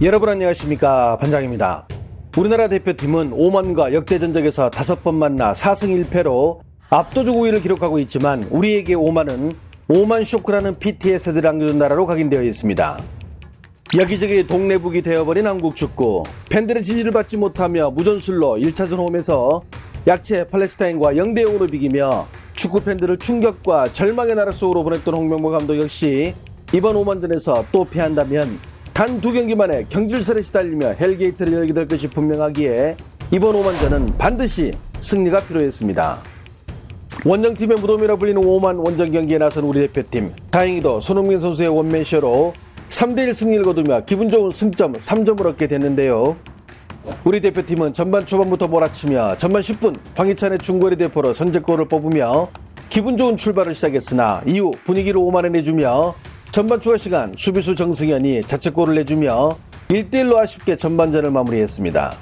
여러분 안녕하십니까, 반장입니다. 우리나라 대표팀은 오만과 역대 전적에서 5번 만나 4승 1패로 압도적 우위를 기록하고 있지만 우리에게 오만은 오만 쇼크라는 PTSD를 안겨준 나라로 각인되어 있습니다. 여기저기 동네북이 되어버린 한국 축구. 팬들의 지지를 받지 못하며 무전술로 1차전 홈에서 약체 팔레스타인과 0대0으로 비기며 축구 팬들을 충격과 절망의 나라 속으로 보냈던 홍명보 감독 역시 이번 오만전에서 또 패한다면 단 2경기만에 경질설에 시달리며 헬게이트를 열게 될 것이 분명하기에 이번 오만전은 반드시 승리가 필요했습니다. 원정팀의 무덤이라 불리는 오만 원정 경기에 나선 우리 대표팀. 다행히도 손흥민 선수의 원맨쇼로 3대1 승리를 거두며 기분 좋은 승점 3점을 얻게 됐는데요. 우리 대표팀은 전반 초반부터 몰아치며 전반 10분 황희찬의 중거리 대포로 선제골을 뽑으며 기분 좋은 출발을 시작했으나 이후 분위기를 오만해내주며 전반 추가 시간 수비수 정승현이 자책골을 내주며 1대1로 아쉽게 전반전을 마무리했습니다.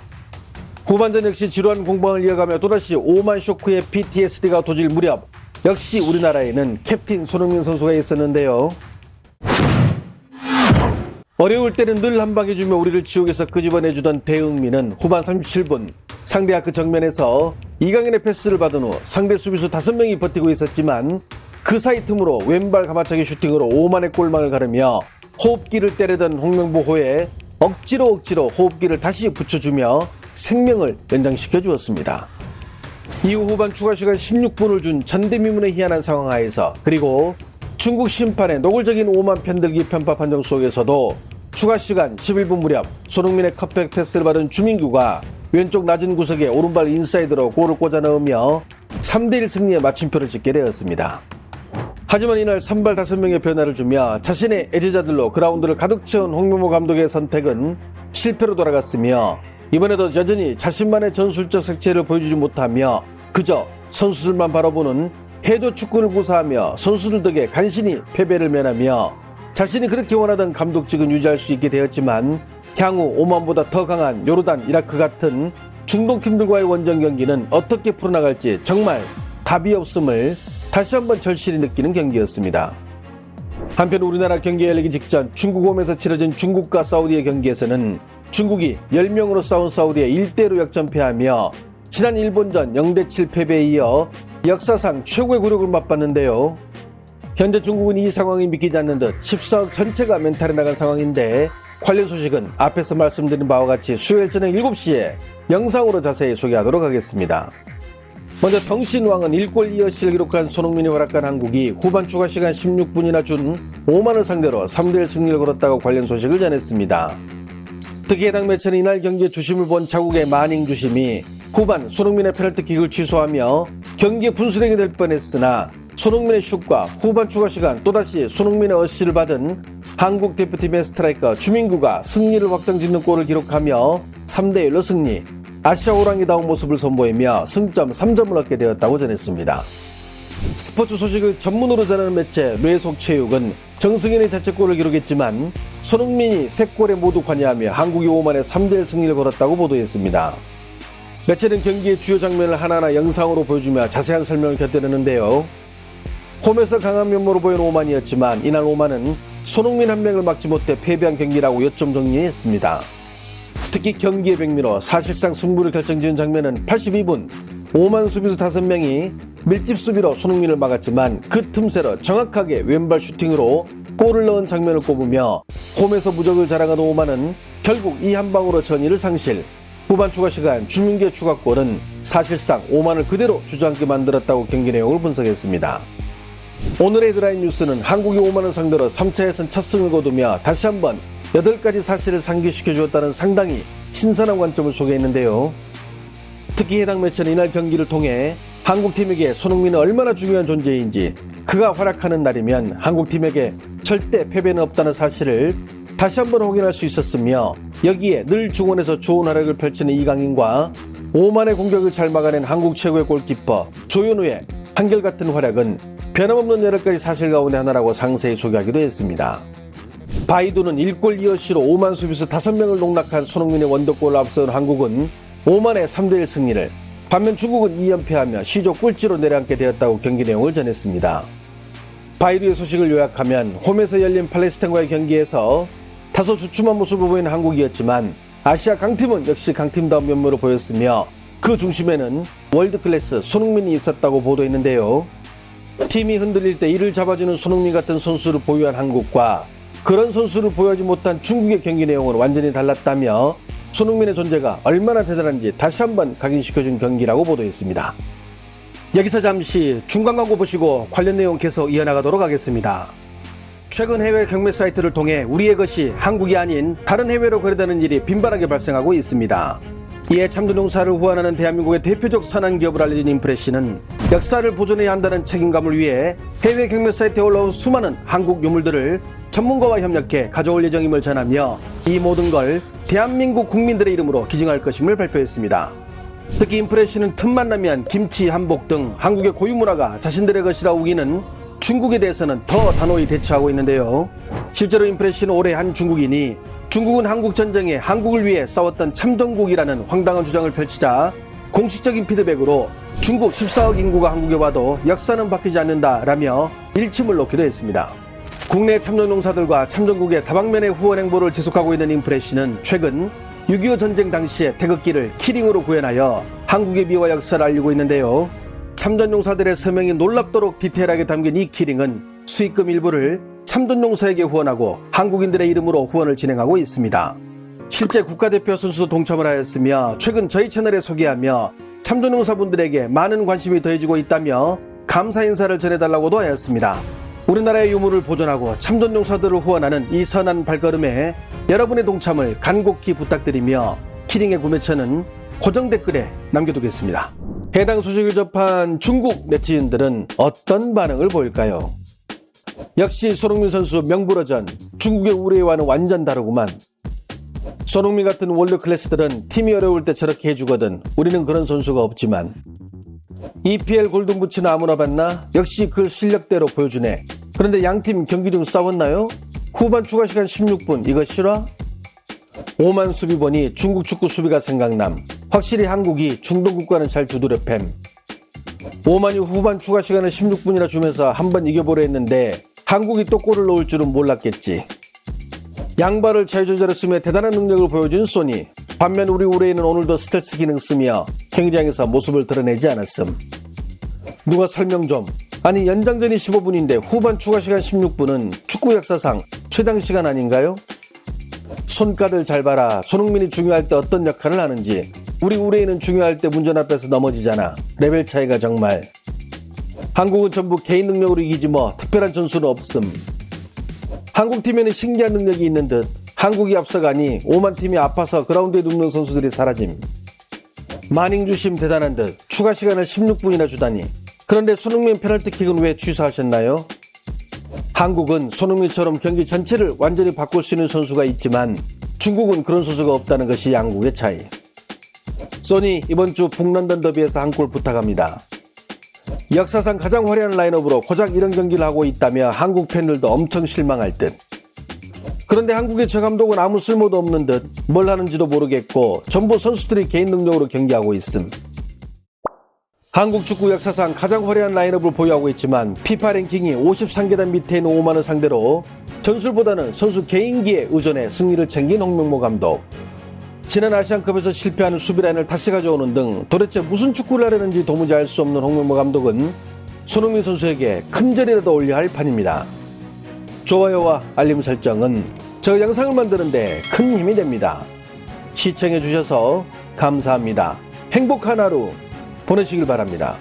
후반전 역시 지루한 공방을 이어가며 또다시 오만 쇼크의 PTSD가 도질 무렵 역시 우리나라에는 캡틴 손흥민 선수가 있었는데요. 어려울 때는 늘 한방해주며 우리를 지옥에서 끄집어내주던 대흥민은 후반 37분 상대 아크 정면에서 이강인의 패스를 받은 후 상대 수비수 5명이 버티고 있었지만 그 사이 틈으로 왼발 가마차기 슈팅으로 오만의 골망을 가르며 호흡기를 때리던 홍명보호에 억지로 호흡기를 다시 붙여주며 생명을 연장시켜 주었습니다. 이후 후반 추가 시간 16분을 준 전대미문의 희한한 상황 하에서 그리고 중국 심판의 노골적인 오만 편들기 편파 판정 속에서도 추가 시간 11분 무렵 손흥민의 컵백 패스를 받은 주민규가 왼쪽 낮은 구석에 오른발 인사이드로 골을 꽂아 넣으며 3대1 승리의 마침표를 찍게 되었습니다. 하지만 이날 선발 5명의 변화를 주며 자신의 애제자들로 그라운드를 가득 채운 홍명보 감독의 선택은 실패로 돌아갔으며 이번에도 여전히 자신만의 전술적 색채를 보여주지 못하며 그저 선수들만 바라보는 해도 축구를 구사하며 선수들 덕에 간신히 패배를 면하며 자신이 그렇게 원하던 감독직은 유지할 수 있게 되었지만 향후 오만보다 더 강한 요르단, 이라크 같은 중동팀들과의 원정 경기는 어떻게 풀어나갈지 정말 답이 없음을 다시 한번 절실히 느끼는 경기였습니다. 한편 우리나라 경기 열리기 직전 중국 홈에서 치러진 중국과 사우디의 경기에서는 중국이 10명으로 싸운 사우디에 1대1로 역전패하며 지난 일본전 0대7 패배에 이어 역사상 최고의 굴욕을 맛봤는데요. 현재 중국은 이 상황이 믿기지 않는 듯 14억 전체가 멘탈에 나간 상황인데 관련 소식은 앞에서 말씀드린 바와 같이 수요일 저녁 7시에 영상으로 자세히 소개하도록 하겠습니다. 먼저 덩신왕은 1골 2어시를 기록한 손흥민이 활약한 한국이 후반 추가 시간 16분이나 준 오만을 상대로 3대1 승리를 거뒀다고 관련 소식을 전했습니다. 특히 해당 매체는 이날 경기의 주심을 본 자국의 마닝 주심이 후반 손흥민의 페널티킥을 취소하며 경기의 분수령이 될 뻔했으나 손흥민의 슛과 후반 추가 시간 또다시 손흥민의 어시를 받은 한국 대표팀의 스트라이커 주민규가 승리를 확정짓는 골을 기록하며 3대1로 승리, 아시아 호랑이다운 모습을 선보이며 승점 3점을 얻게 되었다고 전했습니다. 스포츠 소식을 전문으로 전하는 매체 뇌속체육은 정승현의 자책골을 기록했지만 손흥민이 3골에 모두 관여하며 한국이 오만의 3대1 승리를 거뒀다고 보도했습니다. 매체는 경기의 주요 장면을 하나하나 영상으로 보여주며 자세한 설명을 곁들였는데요. 홈에서 강한 면모로 보인 오만이었지만 이날 오만은 손흥민 한 명을 막지 못해 패배한 경기라고 요점 정리했습니다. 특히 경기의 백미로 사실상 승부를 결정지은 장면은 82분 오만 수비수 5명이 밀집 수비로 손흥민을 막았지만 그 틈새로 정확하게 왼발 슈팅으로 골을 넣은 장면을 꼽으며 홈에서 무적을 자랑하던 오만은 결국 이 한 방으로 전의를 상실, 후반 추가 시간 주민규의 추가골은 사실상 오만을 그대로 주저앉게 만들었다고 경기 내용을 분석했습니다. 오늘의 헤드라인 뉴스는 한국이 오만을 상대로 3차 예선 첫 승을 거두며 다시 한번 8가지 사실을 상기시켜 주었다는 상당히 신선한 관점을 소개했는데요. 특히 해당 매체는 이날 경기를 통해 한국팀에게 손흥민은 얼마나 중요한 존재인지, 그가 활약하는 날이면 한국팀에게 절대 패배는 없다는 사실을 다시 한번 확인할 수 있었으며 여기에 늘 중원에서 좋은 활약을 펼치는 이강인과 오만의 공격을 잘 막아낸 한국 최고의 골키퍼 조현우의 한결같은 활약은 변함없는 8가지 사실 가운데 하나라고 상세히 소개하기도 했습니다. 바이두는 1골 2어시로 오만 수비수 5명을 농락한 손흥민의 원더골을 앞세운 한국은 오만의 3대1 승리를, 반면 중국은 2연패하며 시조 꼴찌로 내려앉게 되었다고 경기 내용을 전했습니다. 바이두의 소식을 요약하면 홈에서 열린 팔레스타인과의 경기에서 다소 주춤한 모습을 보이는 한국이었지만 아시아 강팀은 역시 강팀다운 면모를 보였으며 그 중심에는 월드클래스 손흥민이 있었다고 보도했는데요. 팀이 흔들릴 때 이를 잡아주는 손흥민 같은 선수를 보유한 한국과 그런 선수를 보유하지 못한 중국의 경기 내용은 완전히 달랐다며 손흥민의 존재가 얼마나 대단한지 다시 한번 각인시켜준 경기라고 보도했습니다. 여기서 잠시 중간 광고 보시고 관련 내용 계속 이어나가도록 하겠습니다. 최근 해외 경매 사이트를 통해 우리의 것이 한국이 아닌 다른 해외로 거래되는 일이 빈번하게 발생하고 있습니다. 이에 참전용사를 후원하는 대한민국의 대표적 선한 기업을 알려진 인프레시는 역사를 보존해야 한다는 책임감을 위해 해외 경매 사이트에 올라온 수많은 한국 유물들을 전문가와 협력해 가져올 예정임을 전하며 이 모든 걸 대한민국 국민들의 이름으로 기증할 것임을 발표했습니다. 특히 인프레시는 틈만 나면 김치, 한복 등 한국의 고유문화가 자신들의 것이라 우기는 중국에 대해서는 더 단호히 대처하고 있는데요. 실제로 인프레시는 올해 한 중국인이 중국은 한국전쟁에 한국을 위해 싸웠던 참전국이라는 황당한 주장을 펼치자 공식적인 피드백으로 중국 14억 인구가 한국에 와도 역사는 바뀌지 않는다라며 일침을 놓기도 했습니다. 국내 참전용사들과 참전국의 다방면의 후원 행보를 지속하고 있는 인프레시는 최근 6.25 전쟁 당시의 태극기를 키링으로 구현하여 한국의 미와 역사를 알리고 있는데요. 참전용사들의 서명이 놀랍도록 디테일하게 담긴 이 키링은 수익금 일부를 참전용사에게 후원하고 한국인들의 이름으로 후원을 진행하고 있습니다. 실제 국가대표 선수도 동참을 하였으며 최근 저희 채널에 소개하며 참전용사분들에게 많은 관심이 더해지고 있다며 감사 인사를 전해달라고도 하였습니다. 우리나라의 유물을 보존하고 참전용사들을 후원하는 이 선한 발걸음에 여러분의 동참을 간곡히 부탁드리며 키링의 구매처는 고정 댓글에 남겨두겠습니다. 해당 소식을 접한 중국 네티즌들은 어떤 반응을 보일까요? 역시 손흥민 선수 명불허전, 중국의 우레와는 완전 다르구만. 손흥민 같은 월드클래스들은 팀이 어려울 때 저렇게 해주거든. 우리는 그런 선수가 없지만. EPL 골든부츠는 아무나 받나? 역시 그 실력대로 보여주네. 그런데 양팀 경기 중 싸웠나요? 후반 추가 시간 16분 이거 실화? 오만 수비 보니 중국 축구 수비가 생각남. 확실히 한국이 중동 국가는 잘 두드려 팸. 오만이 후반 추가 시간을 16분이나 주면서 한번 이겨보려 했는데 한국이 또 골을 넣을 줄은 몰랐겠지. 양발을 잘 조절했으며 대단한 능력을 보여준 소니. 반면 우리 우레이는 오늘도 스텔스 기능 쓰며 경기장에서 모습을 드러내지 않았음. 누가 설명 좀. 아니 연장전이 15분인데 후반 추가 시간 16분은 축구 역사상 최장 시간 아닌가요? 손가들 잘 봐라. 손흥민이 중요할 때 어떤 역할을 하는지. 우리 우레이는 중요할 때 문전 앞에서 넘어지잖아. 레벨 차이가 정말. 한국은 전부 개인 능력으로 이기지 뭐 특별한 전술은 없음. 한국팀에는 신기한 능력이 있는 듯 한국이 앞서가니 오만 팀이 아파서 그라운드에 눕는 선수들이 사라짐. 마닝 주심 대단한 듯 추가 시간을 16분이나 주다니. 그런데 손흥민 페널티킥은 왜 취소하셨나요? 한국은 손흥민처럼 경기 전체를 완전히 바꿀 수 있는 선수가 있지만 중국은 그런 선수가 없다는 것이 양국의 차이. 소니 이번 주 북런던 더비에서 한 골 부탁합니다. 역사상 가장 화려한 라인업으로 고작 이런 경기를 하고 있다며 한국 팬들도 엄청 실망할 듯. 그런데 한국의 저 감독은 아무 쓸모도 없는 듯 뭘 하는지도 모르겠고 전부 선수들이 개인 능력으로 경기하고 있음. 한국 축구 역사상 가장 화려한 라인업을 보유하고 있지만 피파 랭킹이 53계단 밑에 있는 오만을 상대로 전술보다는 선수 개인기에 의존해 승리를 챙긴 홍명보 감독. 지난 아시안컵에서 실패하는 수비라인을 다시 가져오는 등 도대체 무슨 축구를 하려는지 도무지 알 수 없는 홍명보 감독은 손흥민 선수에게 큰절이라도 올려야 할 판입니다. 좋아요와 알림 설정은 저 영상을 만드는데 큰 힘이 됩니다. 시청해주셔서 감사합니다. 행복한 하루 보내시길 바랍니다.